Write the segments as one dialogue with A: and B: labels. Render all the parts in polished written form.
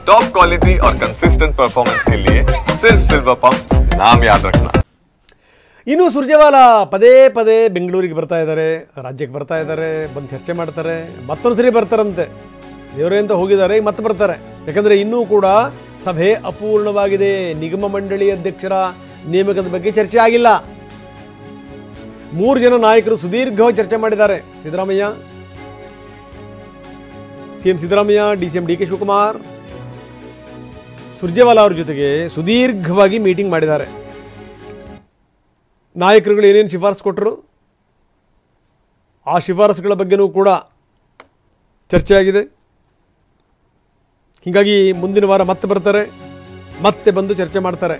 A: Top quality और consistent performance के लिए सिर्फ सिल्वर पंप नाम याद रखना।
B: ಇನ್ನು ಸುರ್ಜೇವಾಲಾ ಪದೇ ಪದೇ ಬೆಂಗಳೂರಿಗೆ ಬರ್ತಾ ಇದ್ದಾರೆ, ರಾಜ್ಯಕ್ಕೆ ಬರ್ತಾ ಇದ್ದಾರೆ, ಬಂದು ಚರ್ಚೆ ಮಾಡ್ತಾರೆ, ಮತ್ತೊಂದು ಸರಿ ಬರ್ತಾರಂತೆ. ದೇವರೇ ಅಂತ ಹೋಗಿದ್ದಾರೆ, ಮತ್ತೆ ಬರ್ತಾರೆ. ಯಾಕಂದರೆ ಇನ್ನೂ ಕೂಡ ಸಭೆ ಅಪೂರ್ಣವಾಗಿದೆ. ನಿಗಮ ಮಂಡಳಿ ಅಧ್ಯಕ್ಷರ ನೇಮಕದ ಬಗ್ಗೆ ಚರ್ಚೆ ಆಗಿಲ್ಲ. 3 ಜನ ನಾಯಕರು ಸುದೀರ್ಘವಾಗಿ ಚರ್ಚೆ ಮಾಡಿದ್ದಾರೆ. Siddaramaiah, CM Siddaramaiah, DCM D K Shivakumar, Surjewala ಅವ್ರ ಜೊತೆಗೆ ಸುದೀರ್ಘವಾಗಿ ಮೀಟಿಂಗ್ ಮಾಡಿದ್ದಾರೆ. ನಾಯಕರುಗಳು ಏನೇನು ಶಿಫಾರಸು ಕೊಟ್ಟರು, ಆ ಶಿಫಾರಸುಗಳ ಬಗ್ಗೆನೂ ಕೂಡ ಚರ್ಚೆ ಆಗಿದೆ. ಹೀಗಾಗಿ ಮುಂದಿನ ವಾರ ಮತ್ತೆ ಬರ್ತಾರೆ, ಮತ್ತೆ ಬಂದು ಚರ್ಚೆ ಮಾಡ್ತಾರೆ.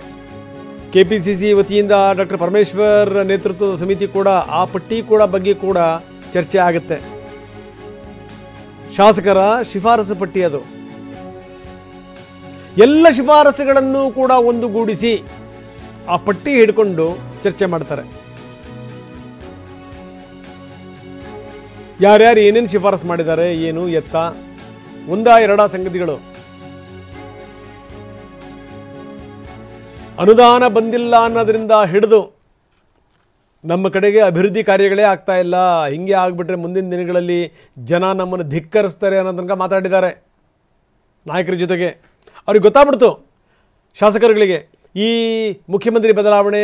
B: KPCC ವತಿಯಿಂದ ಡಾಕ್ಟರ್ ಪರಮೇಶ್ವರ್ ನೇತೃತ್ವದ ಸಮಿತಿ ಕೂಡ ಆ ಪಟ್ಟಿ ಕೂಡ ಬಗ್ಗೆ ಕೂಡ ಚರ್ಚೆ ಆಗುತ್ತೆ. ಶಾಸಕರ ಶಿಫಾರಸು ಪಟ್ಟಿ ಅದು. ಎಲ್ಲ ಶಿಫಾರಸುಗಳನ್ನು ಕೂಡ ಒಂದುಗೂಡಿಸಿ ಆ ಪಟ್ಟಿ ಹಿಡ್ಕೊಂಡು ಚರ್ಚೆ ಮಾಡ್ತಾರೆ. ಯಾರ್ಯಾರು ಏನೇನು ಶಿಫಾರಸು ಮಾಡಿದ್ದಾರೆ, ಏನು ಎತ್ತ, ಒಂದಾ ಎರಡಾ ಸಂಗತಿಗಳು. ಅನುದಾನ ಬಂದಿಲ್ಲ ಅನ್ನೋದ್ರಿಂದ ಹಿಡಿದು ನಮ್ಮ ಕಡೆಗೆ ಅಭಿವೃದ್ಧಿ ಕಾರ್ಯಗಳೇ ಆಗ್ತಾ ಇಲ್ಲ, ಹಿಂಗೆ ಆಗಿಬಿಟ್ರೆ ಮುಂದಿನ ದಿನಗಳಲ್ಲಿ ಜನ ನಮ್ಮನ್ನು ಧಿಕ್ಕರಿಸ್ತಾರೆ ಅನ್ನೋ ತನಕ ಮಾತಾಡಿದ್ದಾರೆ ನಾಯಕರ ಜೊತೆಗೆ. ಅವ್ರಿಗೆ ಗೊತ್ತಾಗ್ಬಿಡ್ತು ಶಾಸಕರುಗಳಿಗೆ, ಈ ಮುಖ್ಯಮಂತ್ರಿ ಬದಲಾವಣೆ,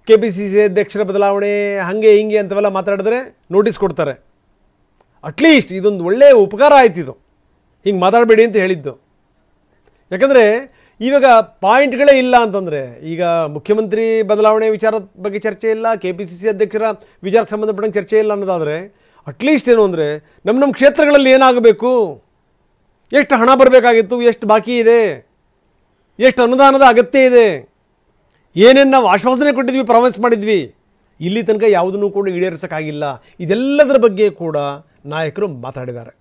B: KPCC ಅಧ್ಯಕ್ಷರ ಬದಲಾವಣೆ, ಹಾಗೆ ಹಿಂಗೆ ಅಂತವೆಲ್ಲ ಮಾತಾಡಿದ್ರೆ ನೋಟಿಸ್ ಕೊಡ್ತಾರೆ. ಅಟ್ಲೀಸ್ಟ್ ಇದೊಂದು ಒಳ್ಳೆಯ ಉಪಕಾರ ಆಯ್ತು, ಇದು ಹಿಂಗೆ ಮಾತಾಡಬೇಡಿ ಅಂತ ಹೇಳಿದ್ದು. ಯಾಕಂದರೆ ಇವಾಗ ಪಾಯಿಂಟ್ಗಳೇ ಇಲ್ಲ ಅಂತಂದರೆ, ಈಗ ಮುಖ್ಯಮಂತ್ರಿ ಬದಲಾವಣೆ ವಿಚಾರದ ಬಗ್ಗೆ ಚರ್ಚೆ ಇಲ್ಲ, KPCC ಅಧ್ಯಕ್ಷರ ವಿಚಾರಕ್ಕೆ ಸಂಬಂಧಪಟ್ಟಂಗೆ ಚರ್ಚೆ ಇಲ್ಲ ಅನ್ನೋದಾದರೆ, ಅಟ್ಲೀಸ್ಟ್ ಏನು ಅಂದರೆ ನಮ್ಮ ಕ್ಷೇತ್ರಗಳಲ್ಲಿ ಏನಾಗಬೇಕು, ಎಷ್ಟು ಹಣ ಬರಬೇಕಾಗಿತ್ತು, ಎಷ್ಟು ಬಾಕಿ ಇದೆ, ಎಷ್ಟು ಅನುದಾನದ ಅಗತ್ಯ ಇದೆ, ಏನೇನು ನಾವು ಆಶ್ವಾಸನೆ ಕೊಟ್ಟಿದ್ವಿ, ಪ್ರಾಮಿಸ್ ಮಾಡಿದ್ವಿ, ಇಲ್ಲಿ ತನಕ ಯಾವುದನ್ನು ಕೂಡ ಈಡೇರಿಸೋಕ್ಕಾಗಿಲ್ಲ. ಇದೆಲ್ಲದರ ಬಗ್ಗೆ ಕೂಡ ನಾಯಕರು ಮಾತಾಡಿದ್ದಾರೆ.